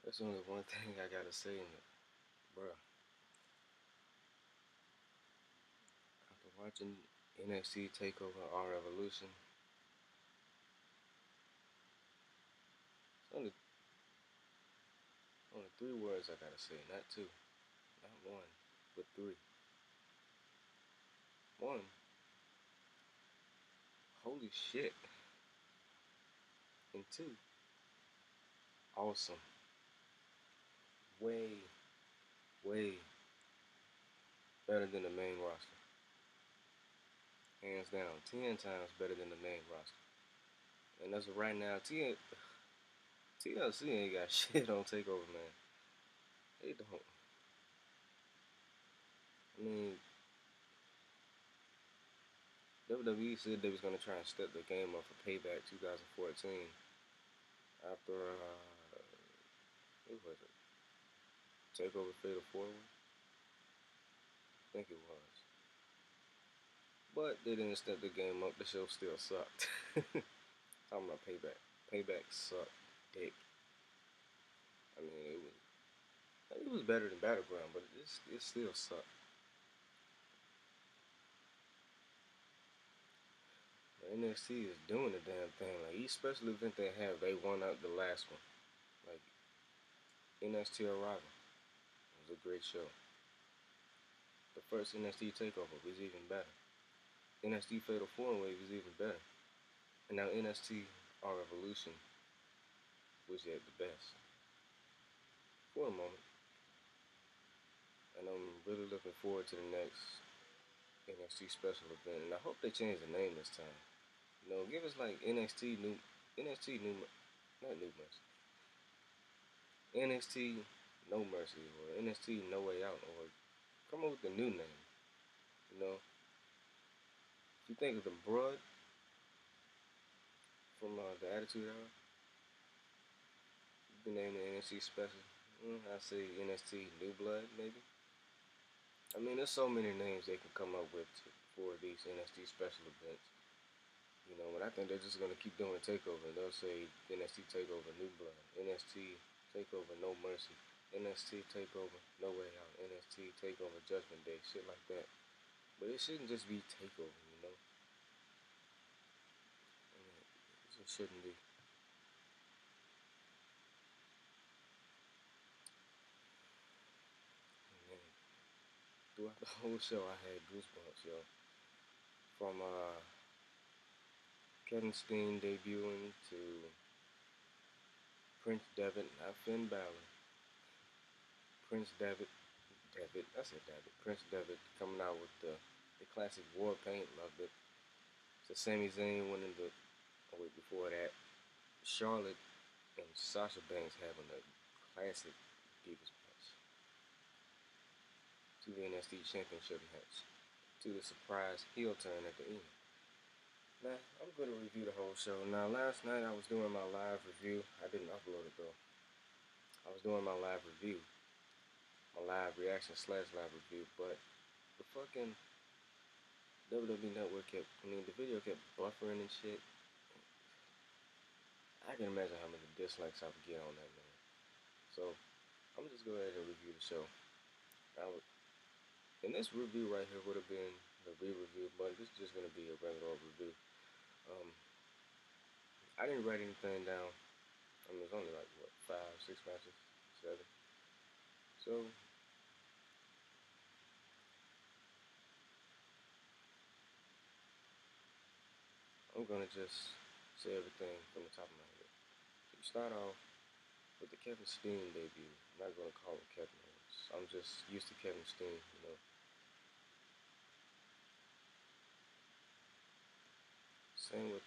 There's only one thing I gotta say, bruh. After watching NXT Takeover Our Revolution, it's only three words I gotta say, not two, not one, but three. One, holy shit. And two, awesome. Way, way better than the main roster. Hands down, 10 times better than the main roster. And as of right now, TLC ain't got shit on Takeover, man. They don't. I mean, WWE said they was gonna try and step the game up for Payback 2014 after who was it? Takeover Fatal 4 I think it was. But they didn't step the game up. The show still sucked. Talking about Payback. Payback sucked dick. I mean, it was better than Battleground, but it still sucked. NXT is doing the damn thing. Like each special event they have, they won out the last one. Like NXT Arrival was a great show. The first NXT Takeover was even better. NXT Fatal 4-Way was even better. And now NXT Our Revolution was yet the best. For a moment. And I'm really looking forward to the next NXT special event. And I hope they change the name this time. You know, give us like NXT New, not New Mercy. NXT No Mercy or NXT No Way Out or come up with a new name. You know, if you think of the Brood from the Attitude Era, you can name the NXT special. I say NXT New Blood maybe. I mean, there's so many names they can come up with for these NXT special events. You know, but I think they're just gonna keep doing Takeover. They'll say NXT Takeover New Blood, NXT Takeover No Mercy, NXT Takeover No Way Out, NXT Takeover Judgment Day, shit like that. But it shouldn't just be Takeover, you know. I mean, it just shouldn't be. And throughout the whole show, I had goosebumps, yo. From Kevin Steen debuting to Prince Devitt, not Finn Balor. Prince Devitt, I said Devitt. Prince Devitt coming out with the classic war paint, loved it. So Sami Zayn winning the wait before that. Charlotte and Sasha Banks having a classic Divas match to the NXT Championship match to the surprise heel turn at the end. Now I'm going to review the whole show. Now last night I was doing my live review. I didn't upload it though. I was doing my live review, my live reaction / live review, but the fucking WWE Network the video kept buffering and shit. I can imagine how many dislikes I would get on that, man. So I'm just go ahead and review the show. And this review right here would have been a re-review, but this is just gonna be a regular old review. Um, I didn't write anything down. I mean, it's only like what 5, 6 matches, 7. So I'm gonna just say everything from the top of my head. So we start off with the Kevin Steen debut. I'm not gonna call him Kevin Owens. I'm just used to Kevin Steen, you know. Same with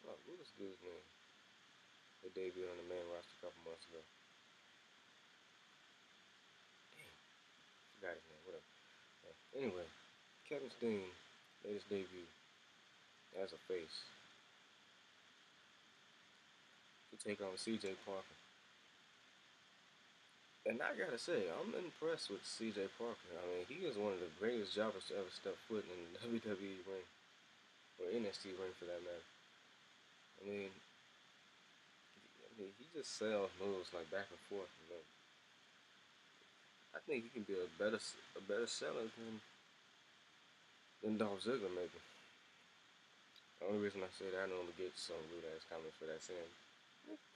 what was this dude's name? They debuted on the main roster a couple months ago. Damn, forgot his name. Whatever. Anyway, Kevin Steen made his debut as a face to take on CJ Parker. And I gotta say, I'm impressed with CJ Parker. I mean, he is one of the greatest jobbers to ever step foot in the WWE ring. or NXT ring for that matter. I mean, he just sells moves like back and forth. You know, I think he can be a better seller than Dolph Ziggler maybe. The only reason I say that, I know I'm gonna get some rude ass comments for that saying,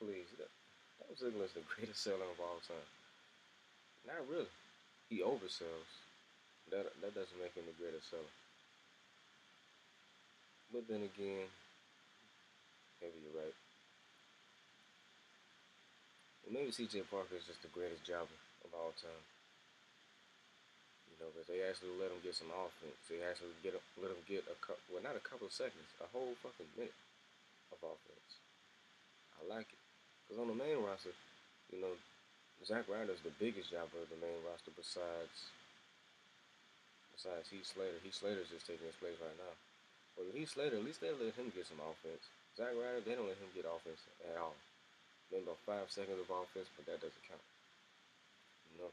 please, Dolph Ziggler is the greatest seller of all time. Not really. He oversells. That doesn't make him the greatest seller. But then again, maybe you're right. Well, maybe CJ Parker is just the greatest jobber of all time. You know, because they actually let him get some offense. They actually let him get well, not a couple of seconds, a whole fucking minute of offense. I like it. Because on the main roster, you know, Zack Ryder's the biggest jobber of the main roster besides Heath Slater. Heath Slater's just taking his place right now. But Heath Slater, at least they let him get some offense. Zack Ryder, they don't let him get offense at all. Maybe about 5 seconds of offense, but that doesn't count. You know,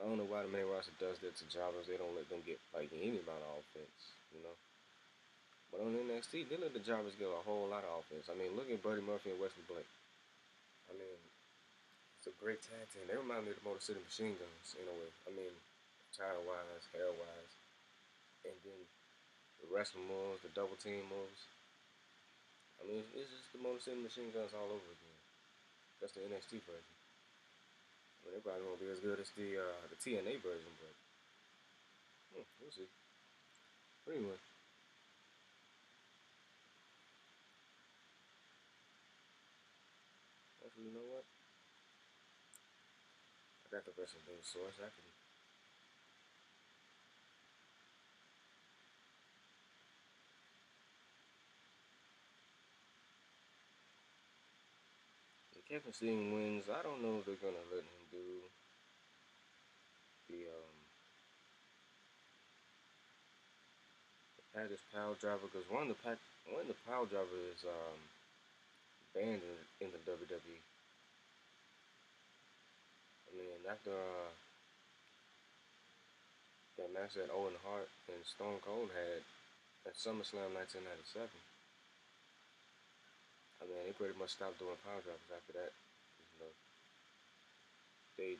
I don't know why the main roster does that to jobbers. They don't let them get like any amount of offense. You know, but on NXT, they let the jobbers get a whole lot of offense. I mean, look at Buddy Murphy and Wesley Blake. I mean, it's a great tag team. They remind me of the Motor City Machine Guns in a way. I mean, tire wise, hair wise, and then the wrestling moves, the double team moves. I mean, it's just the Motor City Machine Guns all over again. That's the NXT version. I mean, they probably won't be as good as the TNA version, but we'll see. But anyway, actually, you know what? I got the wrestling news source. I can. If Kevin Steen wins, I don't know if they're gonna let him do the Packers Power Driver because one of the Power Driver is banned in the WWE. I mean, after that match that Owen Hart and Stone Cold had at SummerSlam 1997, I mean, they pretty much stopped doing Power Drivers after that. You know, they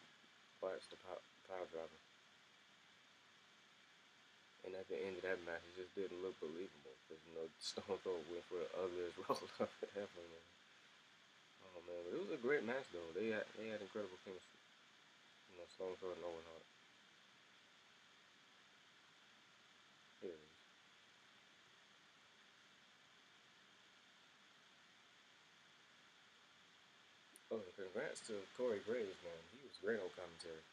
botched the Power Driver. And at the end of that match, it just didn't look believable because you know Stone Cold went for the ugliest roll up ever, man. Oh man, but it was a great match though. They had incredible chemistry. You know, Stone Cold and Owen Hart. Here it is. Oh, congrats to Corey Graves, man. He was great on commentary.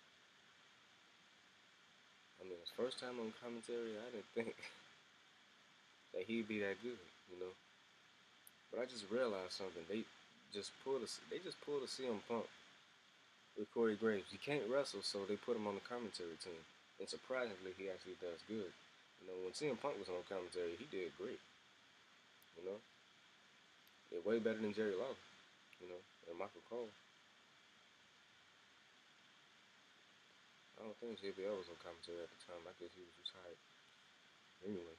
I mean, his first time on commentary, I didn't think that he'd be that good, you know. But I just realized something. They just pulled a CM Punk with Corey Graves. He can't wrestle, so they put him on the commentary team. And surprisingly, he actually does good. You know, when CM Punk was on commentary, he did great. You know, yeah, way better than Jerry Lawler. You know, and Michael Cole. I don't think JBL was on commentary at the time. I guess he was retired. Anyway,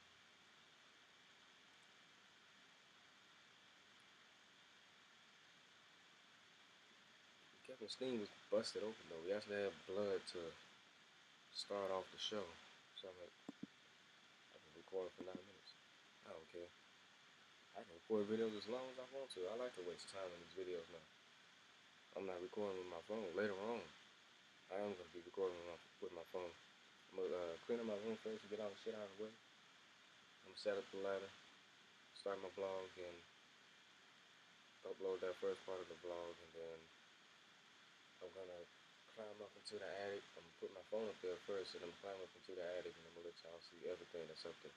Kevin Steen was busted open though. We actually had blood to start off the show. So I'm like, I can record for 9 minutes. I don't care. I can record videos as long as I want to. I like to waste time in these videos now. I'm not recording with my phone. Later on, I am going to be recording with my phone. I'm going to clean up my room first and get all the shit out of the way. I'm going to set up the ladder, start my blog, and upload that first part of the blog, and then I'm going to climb up into the attic. I'm going to put my phone up there first, and I'm going to climb up into the attic, and I'm going to let y'all see everything that's up there.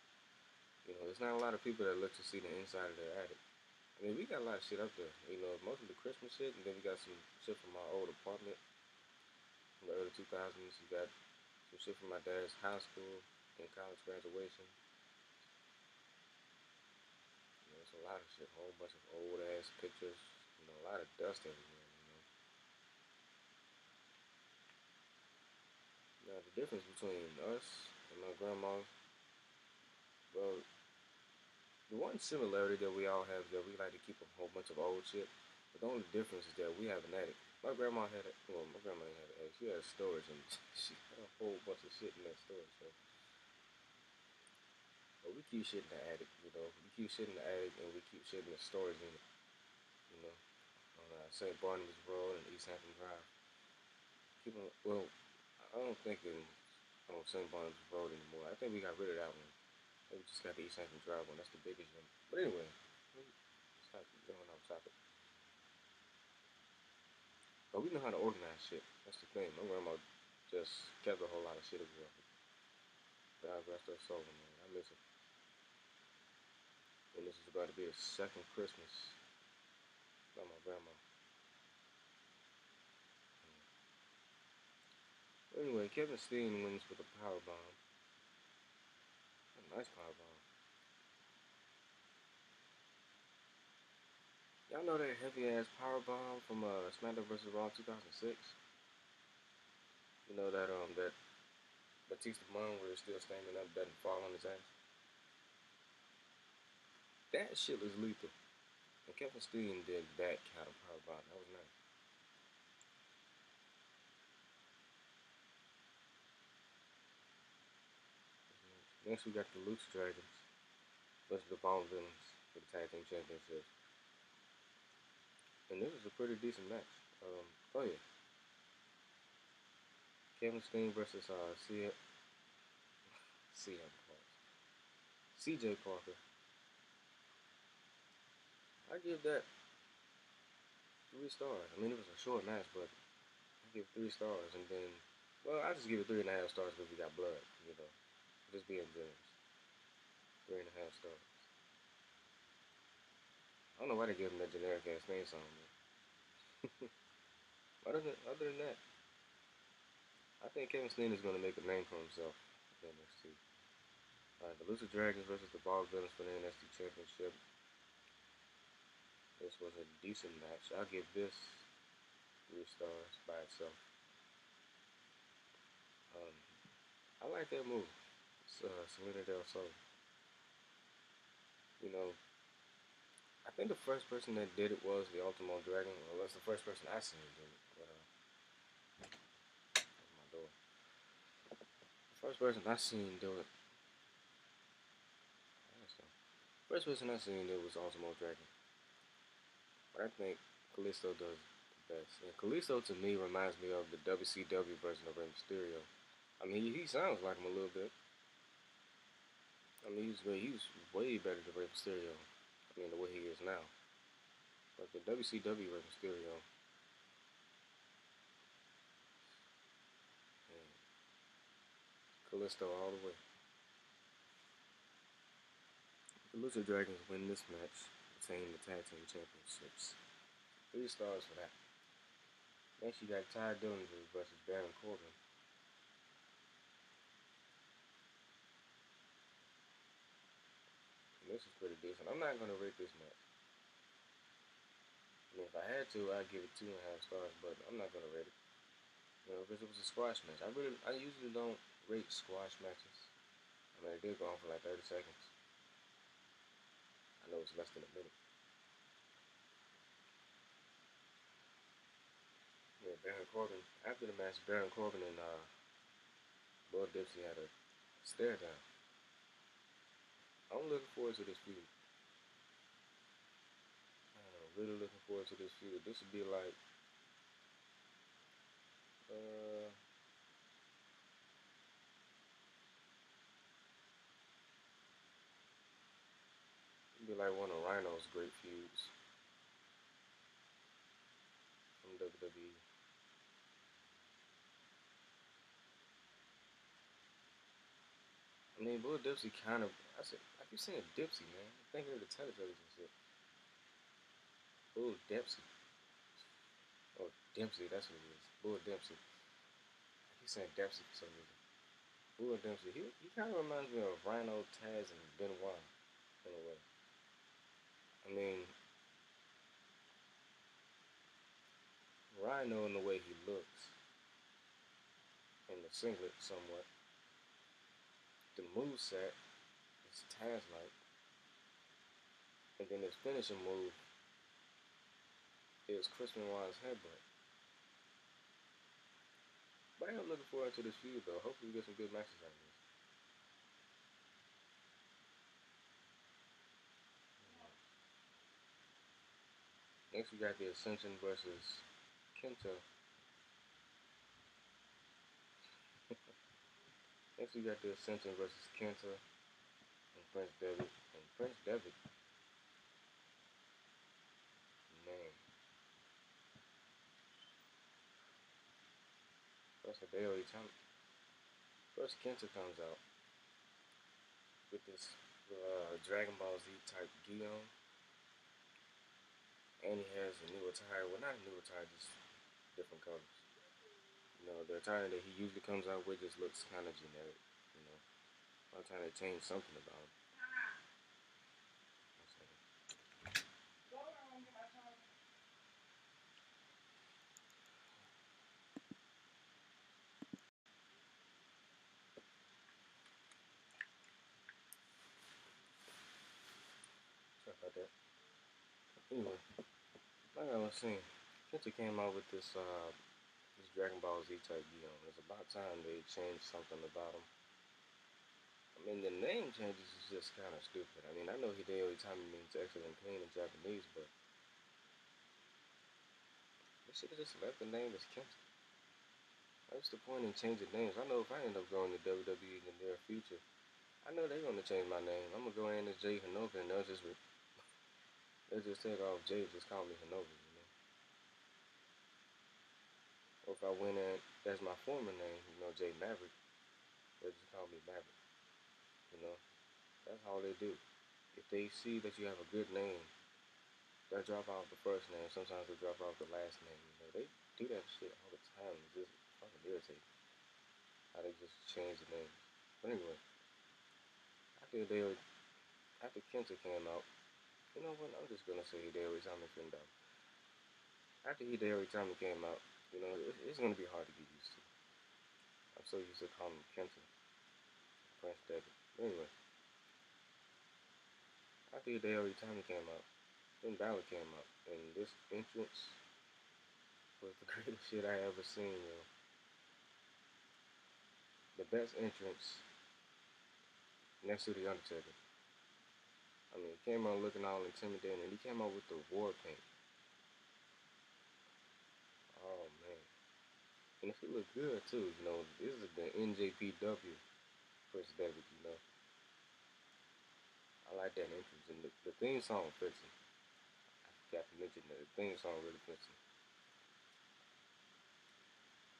You know, there's not a lot of people that look to see the inside of their attic. I mean, we got a lot of shit up there. You know, most of the Christmas shit, and then we got some shit from my old apartment from the early 2000s. We got some shit from my dad's high school and college graduation. You know, it's a lot of shit. A whole bunch of old ass pictures. You know, a lot of dust everywhere. You know. Now the difference between us and my grandma, well, The one similarity that we all have is that we like to keep a whole bunch of old shit. But the only difference is that we have an attic. My grandma had it. Well, my grandma didn't have an attic. She had storage, and she had a whole bunch of shit in that storage. So, but we keep shit in the attic. You know, we keep shit in the attic, and we keep shit in the storage unit. You know, on St. Barnabas Road and East Hampton Drive. Keep on. Well, I don't think on St. Barnabas Road anymore. I think we got rid of that one. We just got the East Hampton Drive one. That's the biggest one. But anyway, let's not keep going off topic. But we know how to organize shit. That's the thing. My grandma just kept a whole lot of shit of her. God rest her soul, man. I miss her. And this is about to be the second Christmas by my grandma. Anyway, Kevin Steen wins with a power bomb. A nice power bomb. Y'all know that heavy ass power bomb from SmackDown vs. Raw 2006? You know that Batista bomb where he's still standing up, doesn't fall on his ass? That shit was lethal. And Kevin Steen did that kind of power bomb. That was nice. Next we got the Lucha Dragons versus the Bomb Villains for the Tag Team Championships. And this was a pretty decent match. Oh yeah, Kevin Steen versus CJ Parker. I give that 3 stars. I mean, it was a short match, but I give 3 stars, and then, well, I just give it 3.5 stars because we got blood. You know, just being generous. 3.5 stars. I don't know why they gave him that generic ass theme song, man. Other than that, I think Kevin Steen is going to make a name for himself in NXT. Alright, the Lucha Dragons versus the Ball Villains for the NXT Championship. This was a decent match. I'll give this 3 stars by itself. Um, I like that move. It's Selena Del Sol. You know, I think the first person that did it was the Ultimo Dragon. Well, that's the first person I seen do it. But that's my door. The first person I seen do it. First person I seen do it was Ultimo Dragon. But I think Kalisto does the best. And Kalisto to me reminds me of the WCW version of Rey Mysterio. I mean, he sounds like him a little bit. I mean, he's way better than Rey Mysterio. I mean, the way he is now. But the WCW Rey Mysterio, and Kalisto all the way. The Lucha Dragons win this match, retain the tag team championships. 3 stars for that. Next, you got Ty Dillinger versus Baron Corbin. And this is pretty decent. I'm not gonna rate this match. I mean, if I had to, I'd give it 2.5 stars, but I'm not gonna rate it. You know, because it was a squash match. I usually don't rate squash matches. I mean, it did go on for like 30 seconds. I know it's less than a minute. Yeah, Baron Corbin. After the match, Baron Corbin and Bull Dipsey had a stare down. I'm looking forward to this feud. Really looking forward to this feud. This would be like, uh, it'd be like one of Rhino's great feuds from WWE. I mean, Bull Dipsey kind of. I keep saying Dipsey, man. I'm thinking of the Teletubbies and shit. Bull Dipsey. Oh, Dempsey, that's what it is. Bull Dempsey. I keep saying Dempsey for some reason. Bull Dempsey. He kind of reminds me of Rhino, Taz, and Benoit in a way. I mean, Rhino in the way he looks, in the singlet somewhat. The moveset is Taz like. And then his finishing move is Chris Benoit's headbutt. But I am looking forward to this feud though. Hopefully we get some good matches out of this. Next we got the Ascension versus Kenta. Next we got the Ascension versus Kenta and Prince Devitt. And Prince Devitt, man. First Hideo Itami. First Kenta comes out with this Dragon Ball Z type gi on. And he has a new attire. Well, not a new attire, just different colors. You know, the attire that he usually comes out with just looks kind of generic. You know, by the time they change something about him. Sorry about that. Anyway, like I was saying, Kenta came out with this Dragon Ball Z type gi on. It's about time they changed something about him. I mean, the name changes is just kind of stupid. I mean, I know Hideo Itami means excellent pain in Japanese, but they should have just left the name as Kenta. What's the point in changing names? I know if I end up going to WWE in the near future, I know they're gonna change my name. I'm gonna go in as Jay Hanoka, and they'll just take off Jay, just call me Hanoka, you know. Or if I went in as my former name, you know, Jay Maverick, they'll just call me Maverick, you know. That's all they do. If they see that you have a good name, they'll drop off the first name. Sometimes they'll drop off the last name. You know, they do that shit all the time. It's just fucking irritating how they just change the name. But anyway, after they after Kenta came out, you know what? I'm just gonna say Hideo Itami Finn Balor. After Hideo Itami came out, you know, it's gonna be hard to get used to. I'm so used to calling him Kenta, Prince Devitt. Anyway, after Hideo Itami came out, Finn Balor came out, and this entrance was the greatest shit I ever seen, yo. The best entrance next to the Undertaker. I mean, he came out looking all intimidating, and he came out with the war paint. Oh man, and if he looked good too, you know, this is the NJPW Prince Devitt, you know. I like that entrance, and the theme song fits him. I forgot to mention that the theme song really fits him.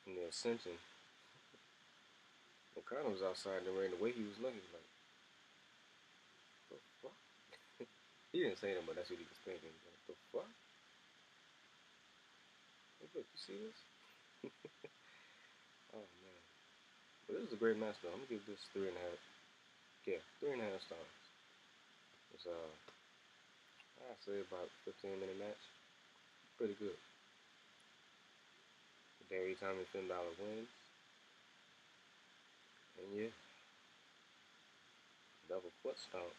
And the Ascension, when Connor was outside in the rain, the way he was looking, like, what the fuck? He didn't say that, but that's what he was thinking. What the fuck? Hey, look, you see this? Oh man, but this is a great match though. I'm gonna give this 3.5. Yeah, 3.5 stars. It's I'd say about 15-minute match. Pretty good. Every time Finn Balor wins, and yeah, double foot stomp.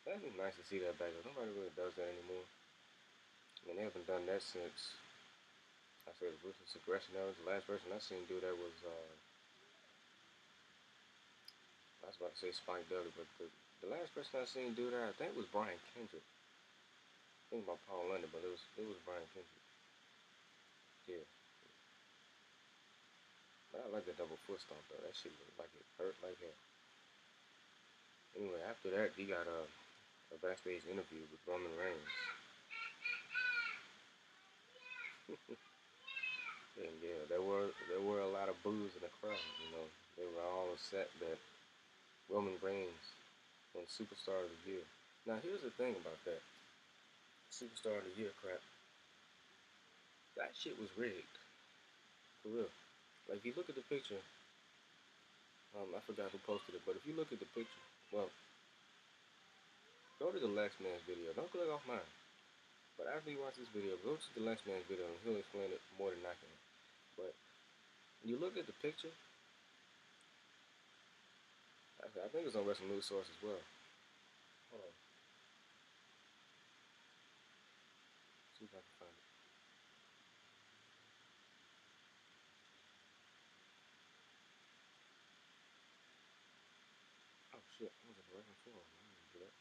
That'd be nice to see that back. Nobody really does that anymore. I mean, they haven't done that since I said ruthless aggression. That was the last person I seen do that was I was about to say Spike Dudley, but the last person I seen do that I think was Brian Kendrick. I think about Paul London, but it was Brian Kendrick. Yeah, but I like the double foot stomp though. That shit looked like it hurt like hell. Anyway, after that, he got a backstage interview with Roman Reigns. And yeah, there were a lot of boos in the crowd. You know, they were all upset that Roman Reigns won Superstar of the Year. Now here's the thing about that Superstar of the Year crap. That shit was rigged for real. Like if you look at the picture, I forgot who posted it, but if you look at the picture, well, go to the Lex Man's video. Don't click off mine. But after you watch this video, go to the Lex Man's video and he'll explain it more than I can. But when you look at the picture, I think it's on Wrestling News Source as well. Hold on. shit. I was at the right before. I didn't do that.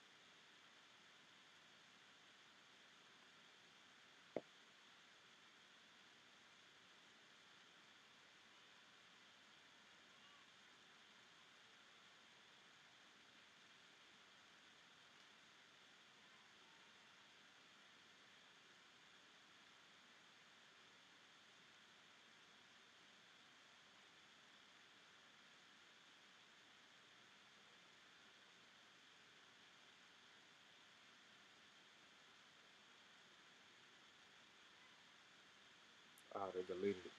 Oh, they deleted it.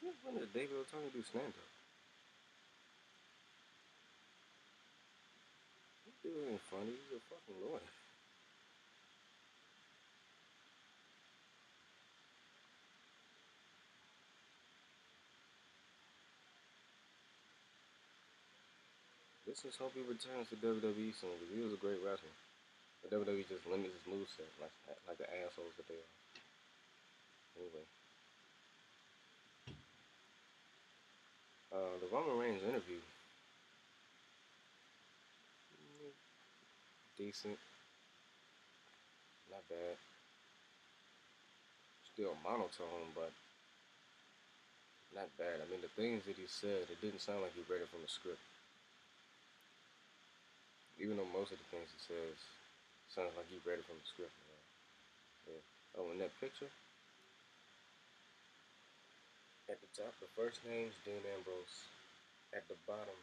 Since when did David Otunga do stand up? This dude ain't funny. He's a fucking lawyer. This is hope he returns to WWE soon because he was a great wrestler. But WWE just limits his moveset like the assholes that they are. Anyway, the Roman Reigns interview, decent, not bad. Still monotone, but not bad. I mean, the things that he said, it didn't sound like he read it from a script. Even though most of the things he says sounds like he read it from the script. Yeah. Oh, in that picture, at the top, the first name's Dean Ambrose. At the bottom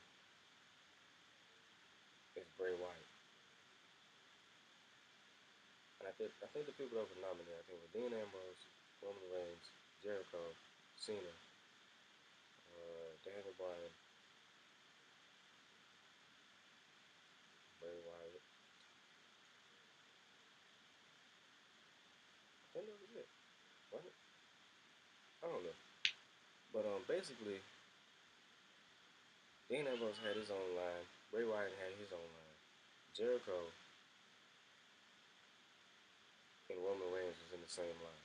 is Bray Wyatt. And I think the people that were nominated, I think were Dean Ambrose, Roman Reigns, Jericho, Cena, Daniel Bryan, Bray Wyatt. I think that was it. Wasn't it? I don't know. But basically, Dean Ambrose had his own line. Bray Wyatt had his own line. Jericho and Roman Reigns was in the same line.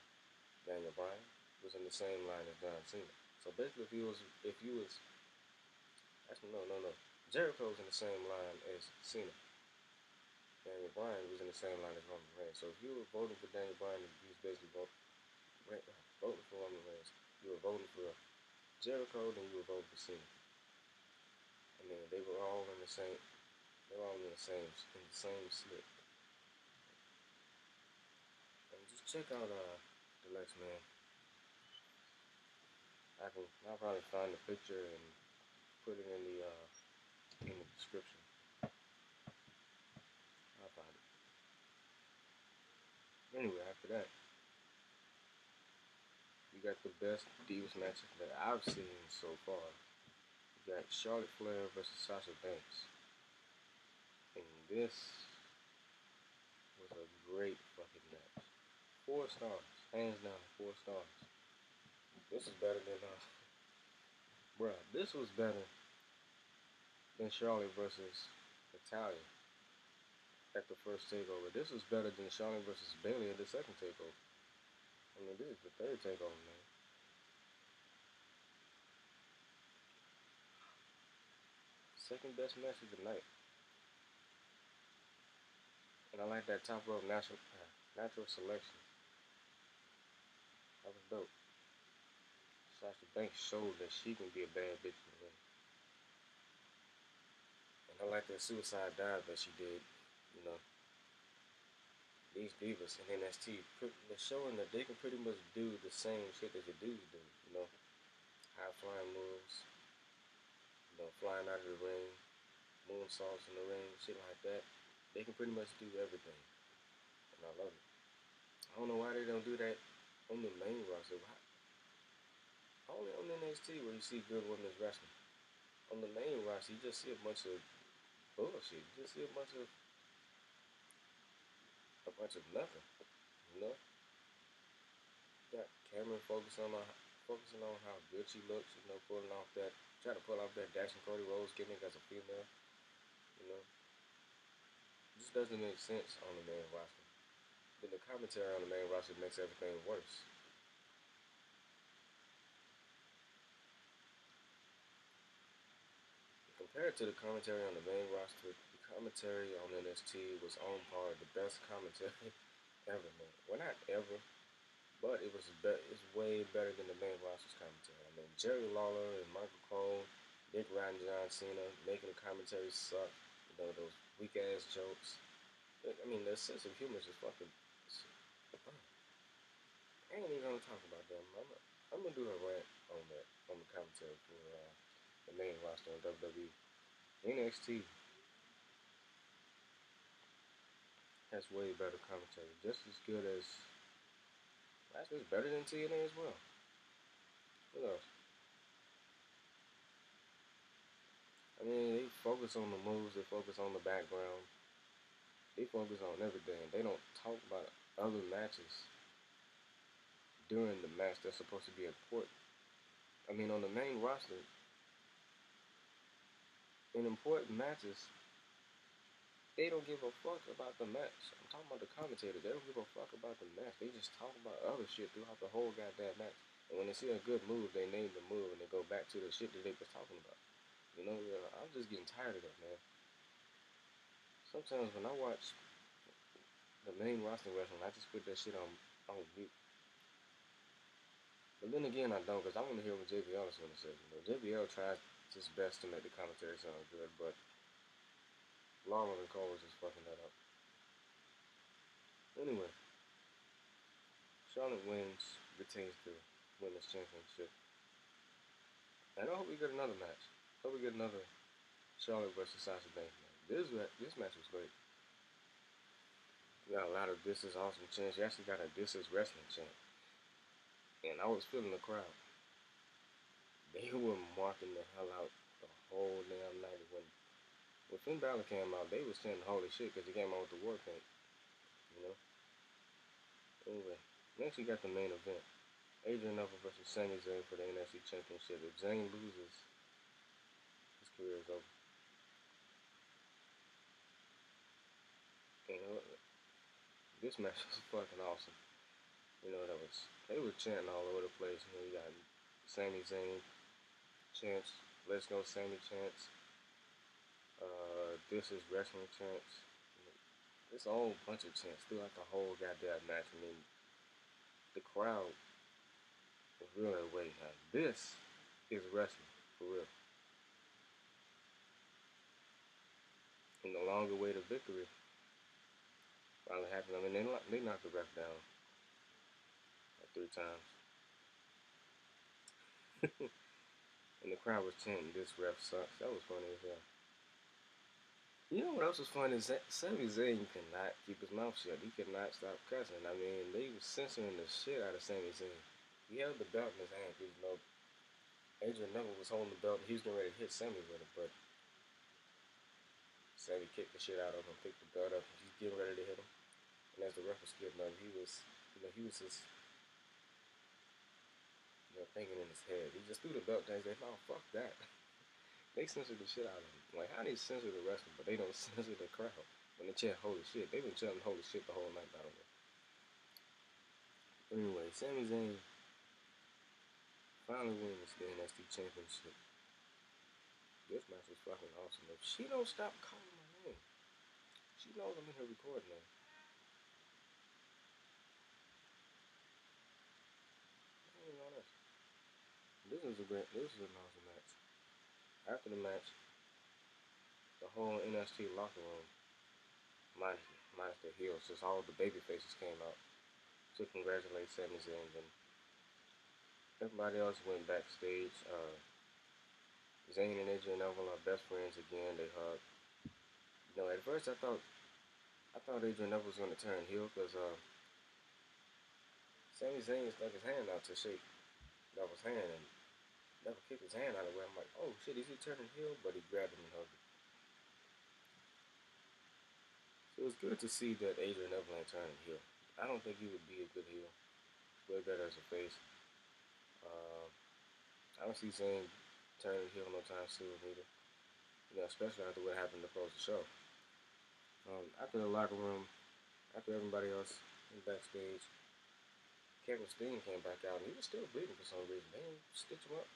Daniel Bryan was in the same line as John Cena. So basically, if you was, actually no. Jericho was in the same line as Cena. Daniel Bryan was in the same line as Roman Reigns. So if you were voting for Daniel Bryan, you was basically voting for Roman Reigns. You were voting for Jericho, then you were voting for Cena. And then they were all in the same. They were all in the same slip. And just check out the next man. I'll probably find the picture and put it in the description. I'll find it. Anyway, after that, you got the best Divas matches that I've seen so far. You got Charlotte Flair versus Sasha Banks. And this was a great fucking match. 4 stars. Hands down, 4 stars. This is better than, bruh, this was better than Charlotte versus Natalia at the first takeover. This was better than Charlotte versus Bayley at the second takeover. I mean, this is the third takeover, man. Second best match of the night. And I like that top rope natural selection. That was dope. Sasha Banks showed that she can be a bad bitch in the ring. And I like that suicide dive that she did. You know, these divas in NXT, they're showing that they can pretty much do the same shit that the dudes do. You know, high flying moves, flying out of the ring, moonsaults in the ring, shit like that. They can pretty much do everything. And I love it. I don't know why they don't do that on the main roster. Only on NXT where you see good women's wrestling. On the main roster, you just see a bunch of bullshit. You just see a bunch of nothing. You know, got Cameron focusing on how good she looks. Trying to pull off that dashing Cody Rhodes gimmick as a female. You know, it just doesn't make sense on the main roster. Then the commentary on the main roster makes everything worse. Compared to the commentary on the main roster, the commentary on NXT was on par the best commentary ever, man. Well, not ever, but it's way better than the main roster's commentary. I mean, Jerry Lawler and Michael Cole, Nick Ryan, John Cena making the commentary suck. You know, those weak ass jokes. I mean, their sense of humor is just fucking. I ain't even gonna talk about them. I'm gonna do a rant on that on the commentary for the main roster on WWE. NXT has way better commentary, just as good as. Actually, it's better than TNA as well. What else? I mean, they focus on the moves. They focus on the background. They focus on everything. They don't talk about other matches during the match that's supposed to be important. I mean, on the main roster, in important matches, they don't give a fuck about the match. I'm talking about the commentators. They don't give a fuck about the match. They just talk about other shit throughout the whole goddamn match. And when they see a good move, they name the move and they go back to the shit that they was talking about. You know, I'm just getting tired of that, man. Sometimes when I watch the main roster wrestling, I just put that shit on mute. But then again, I don't, because I want to hear what JBL is going to say. You know, JBL tries his best to make the commentary sound good, but Lawler and Cole is just fucking that up. Anyway, Charlotte wins, retains the women's championship. And I hope we get another match. I hope we get another Charlotte versus Sasha Banks match. This match was great. We got a lot of "This is awesome" chants. You actually got a "This is wrestling" chant. And I was feeling the crowd. They were marking the hell out the whole damn night. When Finn Balor came out, they was saying holy shit because he came out with the war paint. You know? Anyway, next we got the main event. Adrian Neville versus Sami Zayn for the NXT Championship. If Zayn loses, his career is over. You know, this match was fucking awesome. You know, they were chanting all over the place. You know, you got Sami Zayn chants, "Let's go Sami" chants, "This is wrestling" chants. It's a whole bunch of chants throughout the whole goddamn match. I mean, the crowd was really waiting. Now, this is wrestling for real. And the longer way to victory finally happened. I mean, they knocked the ref down like 3 times. And the crowd was chanting, "This ref sucks." That was funny as hell. You know what else was funny? Sami Zayn cannot keep his mouth shut. He could not stop cussing. I mean, they was censoring the shit out of Sami Zayn. He held the belt in his hand. You know, Adrian Neville was holding the belt. And he was getting ready to hit Sami with it, but Sami kicked the shit out of him, picked the belt up, and he's getting ready to hit him. And as the ref was getting up, he was just, thinking in his head. He just threw the belt down. He's like, "No, fuck that." They censored the shit out of him. Like, how they censor the wrestler, but they don't censor the crowd when they chant "holy shit"? They've been chanting "holy shit" the whole night, by the way. Anyway, Sami Zayn finally wins the NXT Championship. This match was fucking awesome. If she don't stop calling my name, she knows I'm in her recording now. I ain't know this. This is an awesome match. After the match, the whole NXT locker room, minus the heels, just all the baby faces came out to congratulate Sami Zayn, and everybody else went backstage. Zayn and AJ Neville are best friends again. They hug. At first I thought Adrian Neville was gonna turn heel because Sami Zayn stuck his hand out to shake Neville's hand and Neville kicked his hand out of the way. I'm like, oh shit, is he turning heel? But he grabbed him and hugged him. So it was good to see that Adrian Neville ain't turning heel. I don't think he would be a good heel. Way better as a face. I don't see Zayn turning heel no time soon either. You know, especially after what happened to close the show. After the locker room, after everybody else in backstage, Kevin Steen came back out and he was still bleeding for some reason. They didn't stitch him up.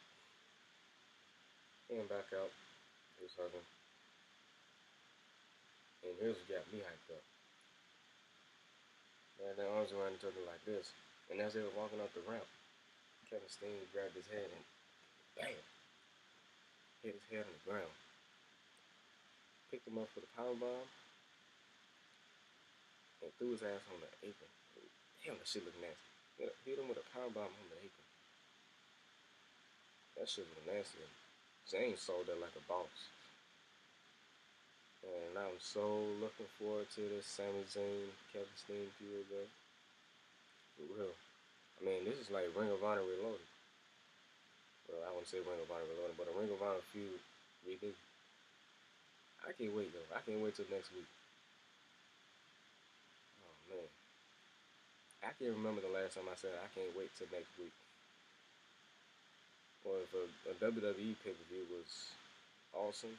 Came back out. He was hugging. And here's what got me hyped up. They had their arms around each other like this. And as they were walking up the ramp, Kevin Steen grabbed his head and bam! Hit his head on the ground. Picked him up for the power bomb and threw his ass on the apron. Damn, that shit look nasty. Hit him with a power bomb on the apron. That shit was nasty. James sold that like a boss. And I'm so looking forward to this Sami Zayn, Kevin Steen feud, bro. For real. I mean, this is like Ring of Honor Reloaded. Well, I wouldn't say Ring of Honor Reloaded, but a Ring of Honor feud redo. I can't wait, though. I can't wait till next week. Oh, man. I can't remember the last time I said I can't wait till next week. Or if a WWE pay-per-view was awesome,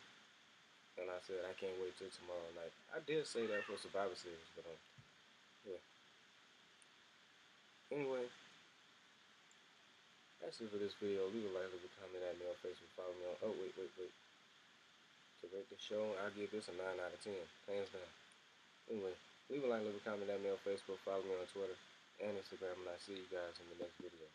and I said I can't wait till tomorrow night. I did say that for Survivor Series, but yeah. Anyway, that's it for this video. Leave a like, leave a comment at me on Facebook, follow me on. Oh wait. To rate the show, I give this a 9 out of 10, hands down. Anyway, leave a like, leave a comment at me on Facebook, follow me on Twitter and Instagram, and I'll see you guys in the next video.